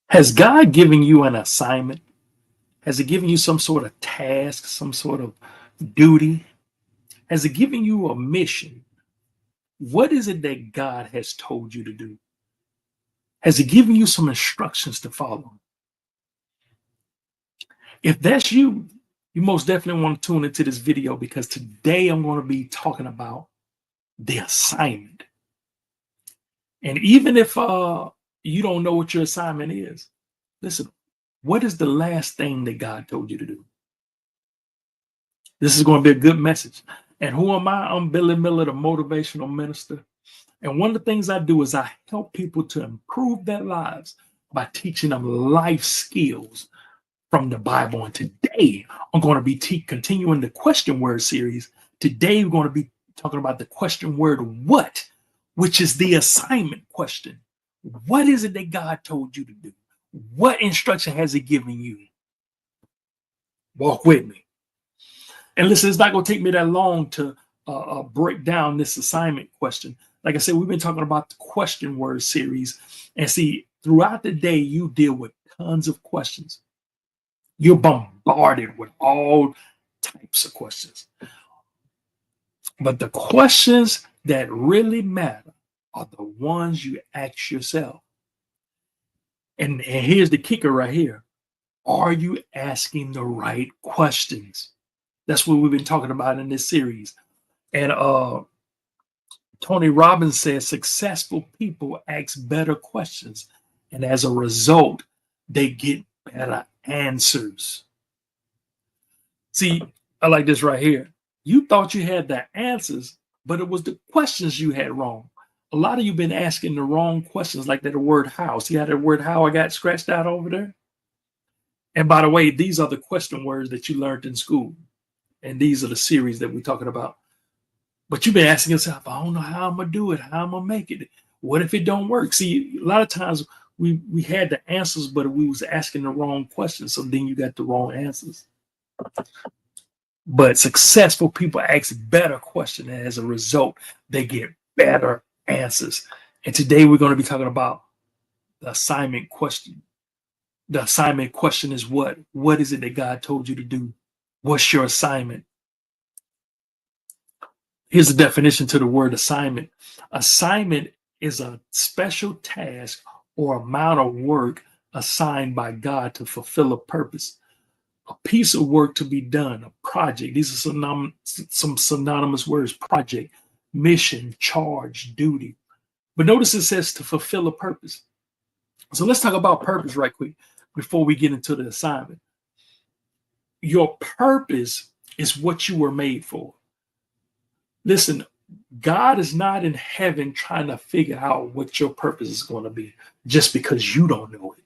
Has God given you an assignment? Has He given you some sort of task, some sort of duty? Has He given you a mission? What is it that God has told you to do? Has He given you some instructions to follow? If that's you, you most definitely want to tune into this video because today I'm going to be talking about the assignment. And even if you don't know what your assignment is, listen, what is the last thing that God told you to do? This is going to be a good message. And who am I? I'm Billy Miller, the motivational minister. And one of the things I do is I help people to improve their lives by teaching them life skills from the Bible. And today I'm going to be continuing the question word series. Today we're going to be talking about the question word what, which is the assignment question. What is it that God told you to do? What instruction has He given you? Walk with me. And listen, it's not going to take me that long to break down this assignment question. Like I said, we've been talking about the question word series. And see, throughout the day, you deal with tons of questions. You're bombarded with all types of questions. But the questions that really matter are the ones you ask yourself. And here's the kicker right here. Are you asking the right questions? That's what we've been talking about in this series. And Tony Robbins says successful people ask better questions. And as a result, they get better answers. See, I like this right here. You thought you had the answers, but it was the questions you had wrong. A lot of you been asking the wrong questions, like that word how. See how that word how I got scratched out over there? And by the way, these are the question words that you learned in school. And these are the series that we're talking about. But you've been asking yourself, I don't know how I'm going to do it, how I'm going to make it. What if it don't work? See, a lot of times we had the answers, but we was asking the wrong questions. So then you got the wrong answers. But successful people ask better questions. And as a result, they get better answers. And today we're going to be talking about the assignment question. The assignment question is what? What is it that God told you to do? What's your assignment? Here's the definition to the word assignment. Assignment is a special task or amount of work assigned by God to fulfill a purpose, a piece of work to be done, a project. These are some synonymous words: project, mission, charge, duty. But notice it says to fulfill a purpose. So let's talk about purpose right quick before we get into the assignment. Your purpose is what you were made for. Listen, God is not in heaven trying to figure out what your purpose is going to be just because you don't know it.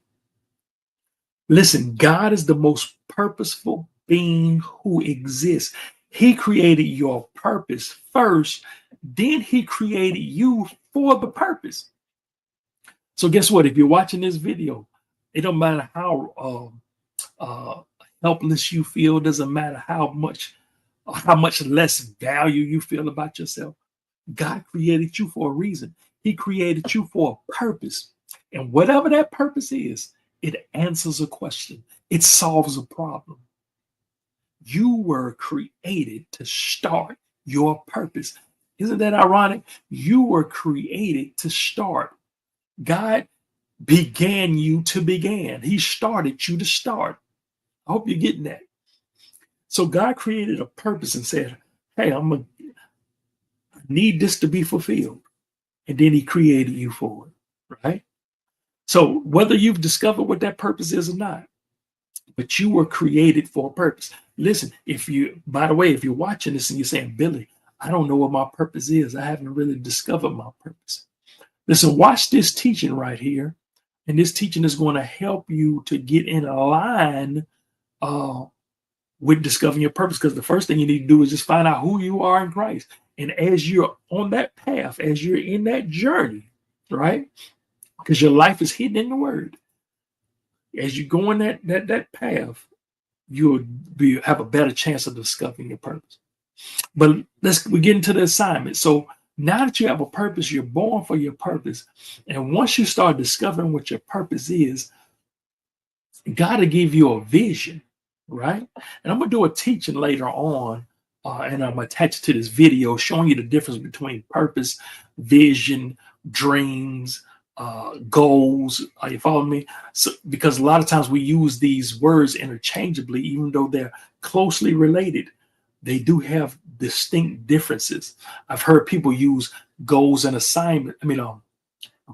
Listen, God is the most purposeful being who exists. He created your purpose first, then He created you for the purpose. So guess what? If you're watching this video, it don't matter how helpless you feel, doesn't matter how much less value you feel about yourself. God created you for a reason. He created you for a purpose. And whatever that purpose is, it answers a question. It solves a problem. You were created to start your purpose. Isn't that ironic? You were created to start. God began you to begin. He started you to start. I hope you're getting that. So God created a purpose and said, hey, I need this to be fulfilled. And then He created you for it, right? So whether you've discovered what that purpose is or not, but you were created for a purpose. Listen, by the way, if you're watching this and you're saying, Billy, I don't know what my purpose is. I haven't really discovered my purpose. Listen, watch this teaching right here. And this teaching is going to help you to get in line with discovering your purpose, because the first thing you need to do is just find out who you are in Christ. And as you're on that path, as you're in that journey, right? Because your life is hidden in the Word. As you go on that path, you'll have a better chance of discovering your purpose. But we get into the assignment. So now that you have a purpose, you're born for your purpose. And once you start discovering what your purpose is, God to give you a vision, right? And I'm gonna do a teaching later on, and I'm attached to this video showing you the difference between purpose, vision, dreams, goals. Are you following me? So, because a lot of times we use these words interchangeably, even though they're closely related, they do have distinct differences. I've heard people use goals and assignment.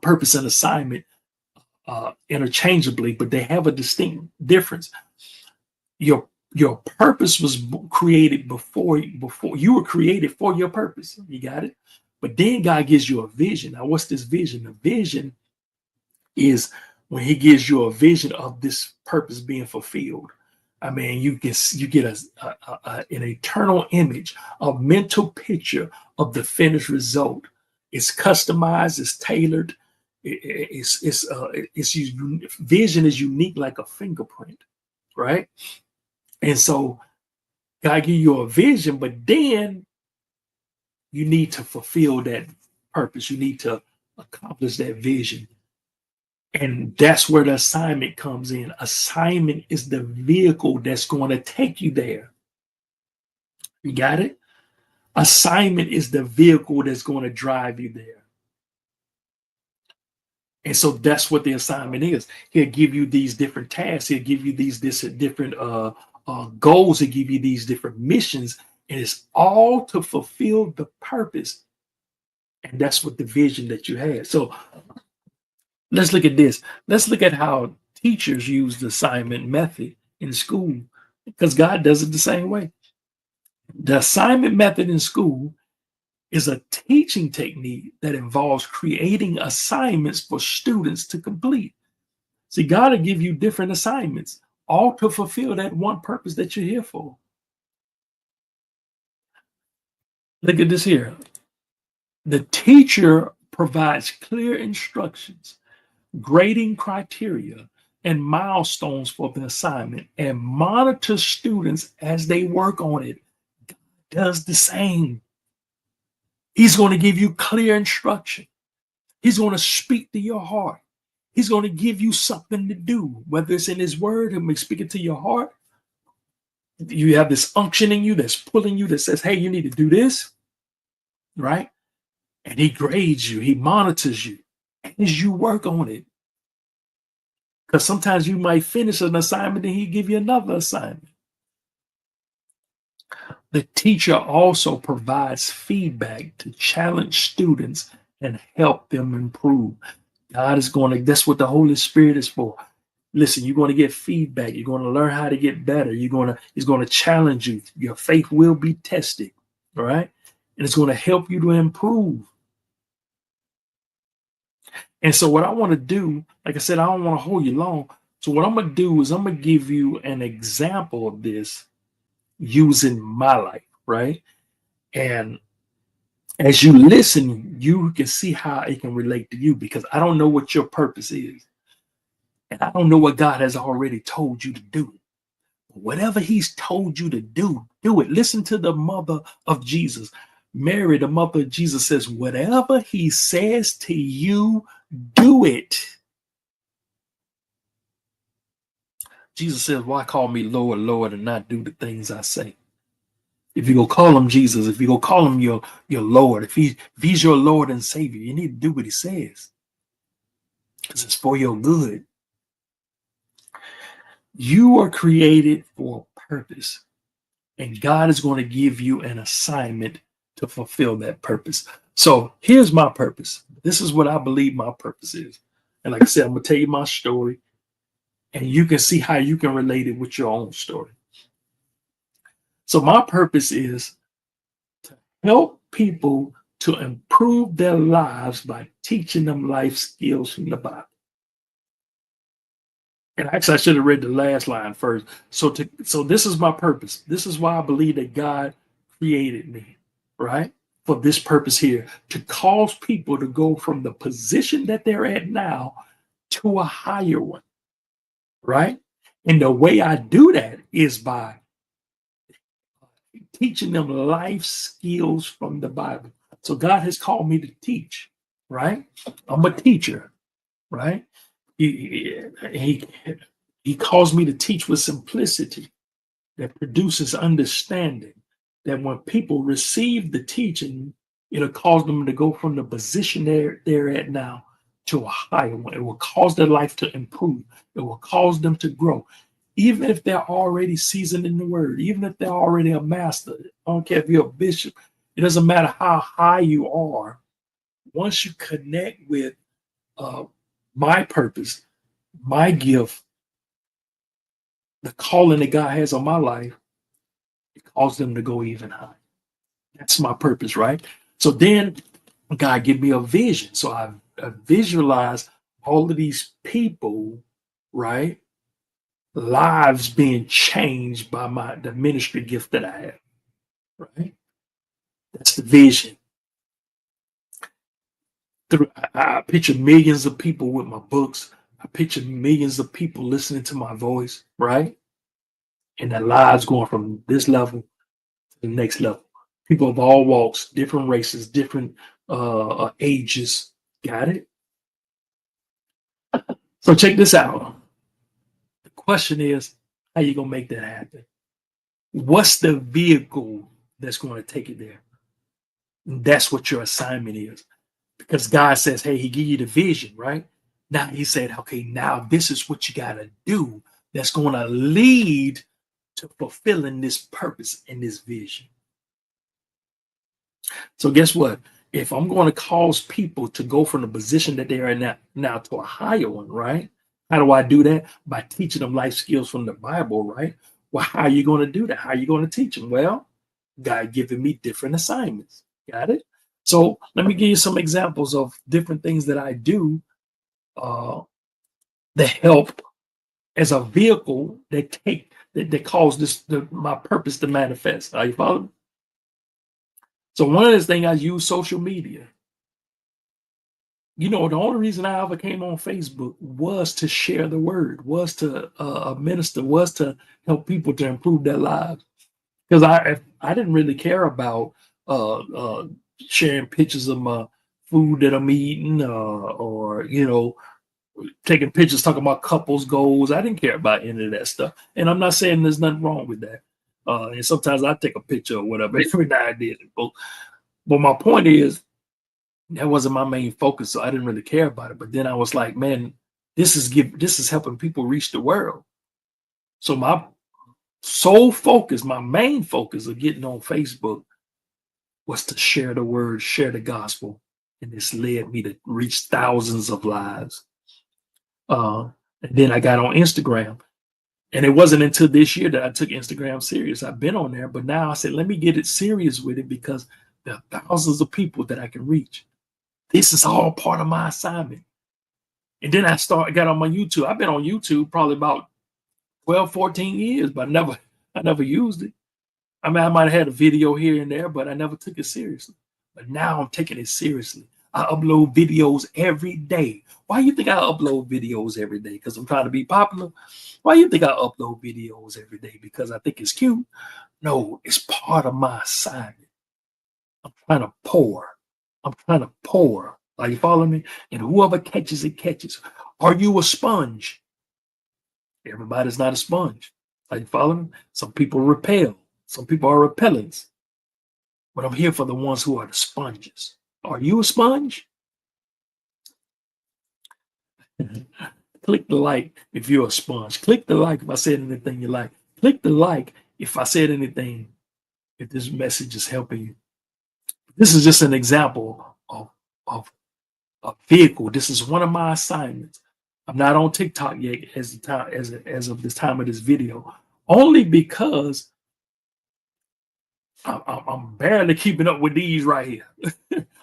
Purpose and assignment interchangeably, but they have a distinct difference. Your purpose was created before you were created for your purpose. You got it. But then God gives you a vision. Now, what's this vision? The vision is when He gives you a vision of this purpose being fulfilled. I mean, you get an eternal image, a mental picture of the finished result. It's customized, it's tailored. Vision is unique like a fingerprint, right? And so God give you a vision, but then you need to fulfill that purpose. You need to accomplish that vision. And that's where the assignment comes in. Assignment is the vehicle that's going to take you there. You got it? Assignment is the vehicle that's going to drive you there. And so that's what the assignment is. He'll give you these different tasks. He'll give you these different goals. He'll give you these different missions. And it's all to fulfill the purpose. And that's what the vision that you had. So let's look at this. Let's look at how teachers use the assignment method in school, because God does it the same way. The assignment method in school is a teaching technique that involves creating assignments for students to complete. See, God will give you different assignments, all to fulfill that one purpose that you're here for. Look at this here. The teacher provides clear instructions, grading criteria, and milestones for the assignment, and monitors students as they work on it. God does the same. He's going to give you clear instruction. He's going to speak to your heart. He's going to give you something to do, whether it's in His word, He may speak it to your heart. You have this unction in you that's pulling you, that says, hey, you need to do this, right? And He grades you, He monitors you as you work on it. Because sometimes you might finish an assignment and He give you another assignment. The teacher also provides feedback to challenge students and help them improve. God is going to, that's what the Holy Spirit is for. Listen, you're going to get feedback. You're going to learn how to get better. He's going to challenge you. Your faith will be tested, all right? And it's going to help you to improve. And so what I want to do, like I said, I don't want to hold you long. So what I'm going to do is I'm going to give you an example of this using my life, right? And as you listen, you can see how it can relate to you, because I don't know what your purpose is. And I don't know what God has already told you to do. Whatever He's told you to do, do it. Listen to the mother of Jesus. Mary, the mother of Jesus, says, whatever He says to you, do it. Jesus says, why call me Lord, Lord, and not do the things I say? If you go call Him Jesus, if you go call Him your Lord, if he's your Lord and Savior, you need to do what He says, because it's for your good. You are created for a purpose, and God is going to give you an assignment to fulfill that purpose. So here's my purpose. This is what I believe my purpose is. And like I said, I'm going to tell you my story, and you can see how you can relate it with your own story. So my purpose is to help people to improve their lives by teaching them life skills from the Bible. And actually, I should have read the last line first. So this is my purpose. This is why I believe that God created me, right? For this purpose here, to cause people to go from the position that they're at now to a higher one, right? And the way I do that is by teaching them life skills from the Bible. So God has called me to teach, right? I'm a teacher, right? He He calls me to teach with simplicity that produces understanding, that when people receive the teaching, it'll cause them to go from the position they're at now to a higher one. It will cause their life to improve. It will cause them to grow. Even if they're already seasoned in the word, even if they're already a master, I don't care if you're a bishop, it doesn't matter how high you are. Once you connect with uh, my purpose, my gift, the calling that God has on my life, it calls them to go even higher. That's my purpose, right? So then God give me a vision. So I visualize all of these people, right? Lives being changed by the ministry gift that I have, right? That's the vision. I picture millions of people with my books. I picture millions of people listening to my voice, right? And their lives going from this level to the next level. People of all walks, different races, different ages. Got it? So check this out. The question is, how you gonna make that happen? What's the vehicle that's going to take it there? That's what your assignment is. Because God says, hey, he give you the vision, right? Now he said, okay, now this is what you got to do that's going to lead to fulfilling this purpose and this vision. So guess what? If I'm going to cause people to go from the position that they are in now to a higher one, right? How do I do that? By teaching them life skills from the Bible, right? Well, how are you going to do that? How are you going to teach them? Well, God giving me different assignments. Got it? So let me give you some examples of different things that I do uh, that help as a vehicle that cause my purpose to manifest. Are you following? So one of the things I use social media. You know, the only reason I ever came on Facebook was to share the word, was to minister, was to help people to improve their lives. Because I didn't really care about uh, uh, sharing pictures of my food that I'm eating, or taking pictures talking about couples goals. I didn't care about any of that stuff, and I'm not saying there's nothing wrong with that. And sometimes I take a picture or whatever every now and then. But my point is that wasn't my main focus, so I didn't really care about it. But then I was like, man, this is helping people reach the world. So my sole focus, my main focus of getting on Facebook was to share the word, share the gospel, and this led me to reach thousands of lives. And then I got on Instagram, and it wasn't until this year that I took Instagram serious. I've been on there, but now I said, let me get it serious with it because there are thousands of people that I can reach. This is all part of my assignment. And then I got on my YouTube. I've been on YouTube probably about 12, 14 years, but I never used it. I mean, I might have had a video here and there, but I never took it seriously. But now I'm taking it seriously. I upload videos every day. Why you think I upload videos every day? Because I'm trying to be popular? Why you think I upload videos every day? Because I think it's cute? No, it's part of my assignment. I'm trying to pour. I'm trying to pour. Are you following me? And whoever catches it, catches. Are you a sponge? Everybody's not a sponge. Are you following me? Some people repel. Some people are repellents. But I'm here for the ones who are the sponges. Are you a sponge? Click the like if you're a sponge. Click the like if I said anything you like. Click the like if I said anything, if this message is helping you. This is just an example of a vehicle. This is one of my assignments. I'm not on TikTok yet as of this time of this video, only because I'm barely keeping up with these right here.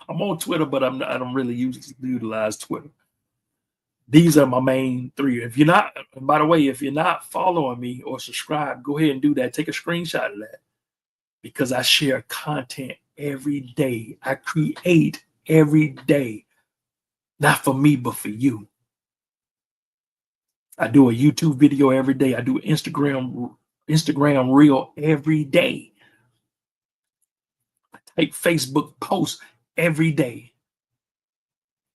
I'm on Twitter, but I don't really utilize Twitter. These are my main three. If you're not, by the way, if you're not following me or subscribe, go ahead and do that. Take a screenshot of that because I share content every day. I create every day, not for me, but for you. I do a YouTube video every day. I do Instagram reel every day. I take Facebook posts every day.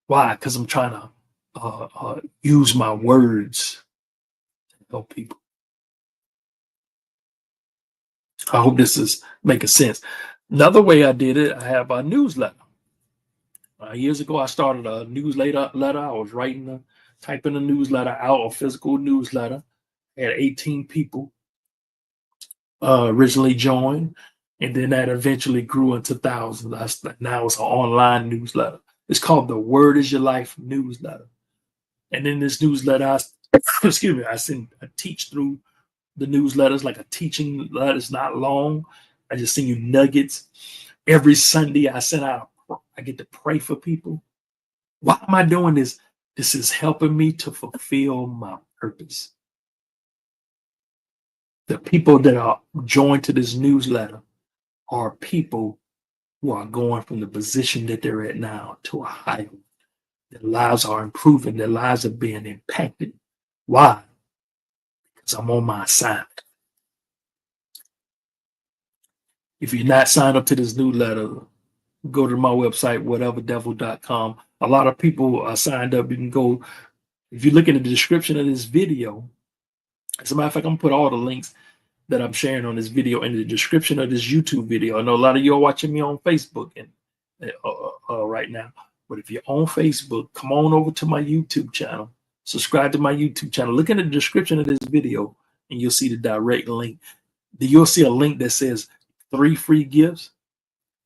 Why? Because I'm trying to use my words help people. I hope this is making sense. Another way I did it, I have a newsletter. Years ago, I started a newsletter. I was typing a newsletter out, a physical newsletter. I had 18 people originally joined, and then that eventually grew into thousands. Now it's an online newsletter. It's called the Word is Your Life newsletter. And in this newsletter, excuse me, I teach through the newsletters like a teaching letter. It's not long. I just send you nuggets. Every Sunday, I get to pray for people. Why am I doing this? This is helping me to fulfill my purpose. The people that are joined to this newsletter are people who are going from the position that they're at now to a higher. Their lives are improving. Their lives are being impacted. Why? Because I'm on my assignment. If you're not signed up to this newsletter, go to my website, whateverdevil.com. A lot of people are signed up. You can go, if you look in the description of this video, as a matter of fact, I'm gonna put all the links that I'm sharing on this video in the description of this YouTube video. I know a lot of you are watching me on Facebook and right now, but if you're on Facebook, come on over to my YouTube channel, subscribe to my YouTube channel. Look in the description of this video and you'll see the direct link. You'll see a link that says 3 free gifts.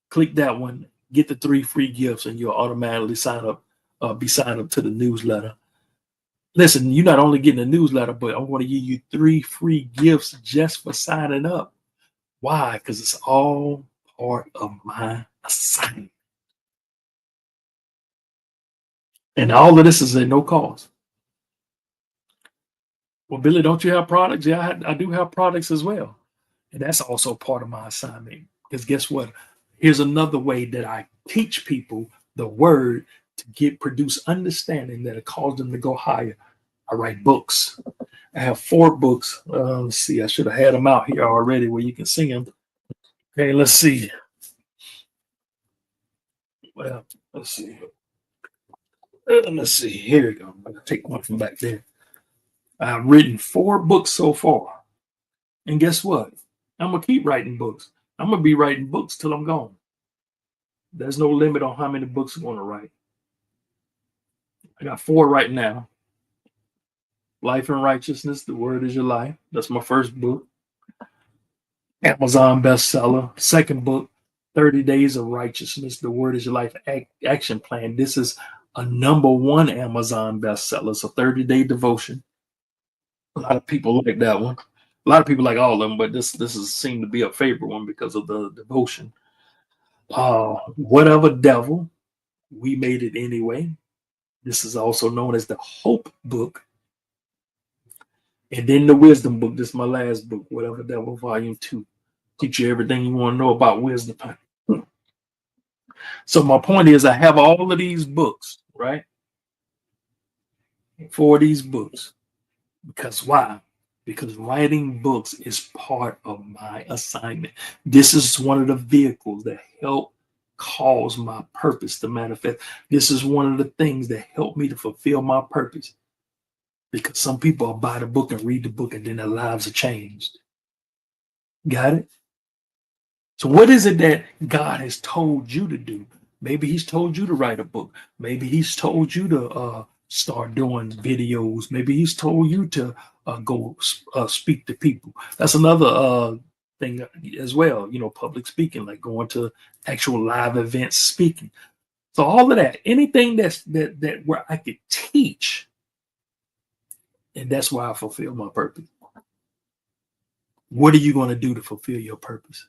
Click that one, get the 3 free gifts, and you'll automatically be signed up to the newsletter. Listen, you're not only getting a newsletter, but I want to give you 3 free gifts just for signing up. Why? Because it's all part of my assignment. And all of this is at no cost. Well, Billy, don't you have products? Yeah, I do have products as well. And that's also part of my assignment. Because guess what? Here's another way that I teach people the word to produce understanding that'll cause them to go higher. I write books. I have 4 books. Let's see. I should have had them out here already where you can see them. Okay, let's see. Well, let's see. Let's see. Here we go. I'm going to take one from back there. I've written 4 books so far. And guess what? I'm going to keep writing books. I'm going to be writing books till I'm gone. There's no limit on how many books I'm going to write. I got 4 right now. Life and Righteousness, The Word is Your Life. That's my first book. Amazon bestseller. Second book, 30 Days of Righteousness, The Word is Your Life Action Plan. This is a #1 Amazon bestseller. It's a 30-day devotion. A lot of people like that one. A lot of people like all of them, but this seemed to be a favorite one because of the devotion. Whatever Devil, We Made It Anyway. This is also known as the Hope Book. And then the Wisdom Book. This is my last book, Whatever Devil, Volume 2. Teach you everything you want to know about wisdom. So my point is, I have all of these books, right? 4 of these books. Because why? Because writing books is part of my assignment. This is one of the vehicles that help cause my purpose to manifest. This is one of the things that help me to fulfill my purpose. Because some people will buy the book and read the book and then their lives are changed. Got it? So what is it that God has told you to do? Maybe he's told you to write a book. Maybe he's told you to start doing videos. Maybe he's told you to go speak to people. That's another thing as well, public speaking, like going to actual live events speaking. So all of that, anything that where I could teach, and that's why I fulfill my purpose. What are you going to do to fulfill your purpose?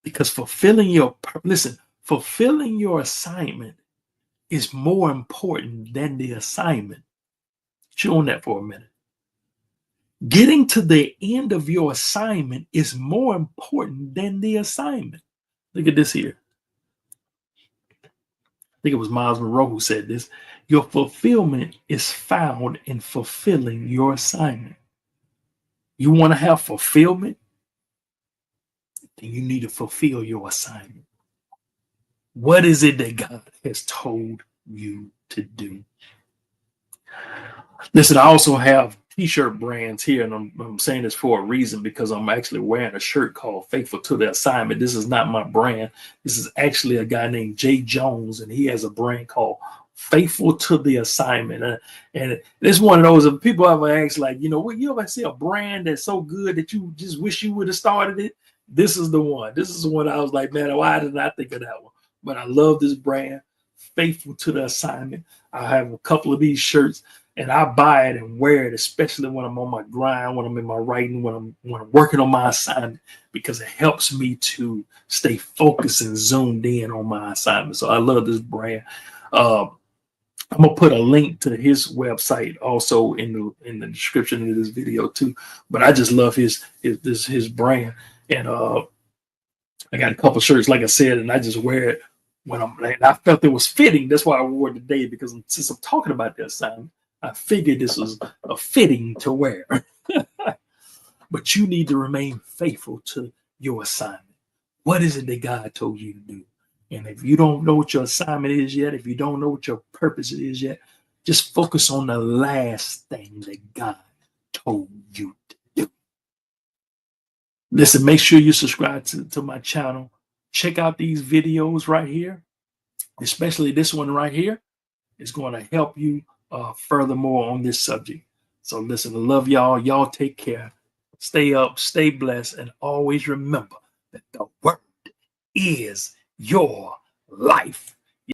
Because fulfilling your assignment is more important than the assignment. Chew on that for a minute. Getting to the end of your assignment is more important than the assignment. Look at this here. I think it was Miles Monroe who said this. Your fulfillment is found in fulfilling your assignment. You want to have fulfillment? Then you need to fulfill your assignment. What is it that God has told you to do? Listen, I also have t-shirt brands here, and I'm saying this for a reason, because I'm actually wearing a shirt called Faithful to the Assignment. This is not my brand. This is actually a guy named Jay Jones, and he has a brand called Faithful to the Assignment. And it's one of those, if people ever ask, like, you know, what, you ever see a brand that's so good that you just wish you would have started it? This is the one. This is the one I was like, man, why did I think of that one? But I love this brand, Faithful to the Assignment. I have a couple of these shirts, and I buy it and wear it, especially when I'm on my grind, when I'm in my writing, when I'm working on my assignment, because it helps me to stay focused and zoomed in on my assignment. So I love this brand. I'm gonna put a link to his website also in the description of this video too. But I just love his brand, and I got a couple shirts, like I said, and I just wear it when I felt it was fitting. That's why I wore it today, because since I'm talking about the assignment, I figured this was a fitting to wear. But you need to remain faithful to your assignment. What is it that God told you to do? And if you don't know what your assignment is yet, if you don't know what your purpose is yet, just focus on the last thing that God told you to do. Listen, make sure you subscribe to my channel. Check out these videos right here, especially this one right here. It's going to help you furthermore on this subject. So listen, I love y'all. Y'all take care. Stay up, stay blessed, and always remember that the word is your life.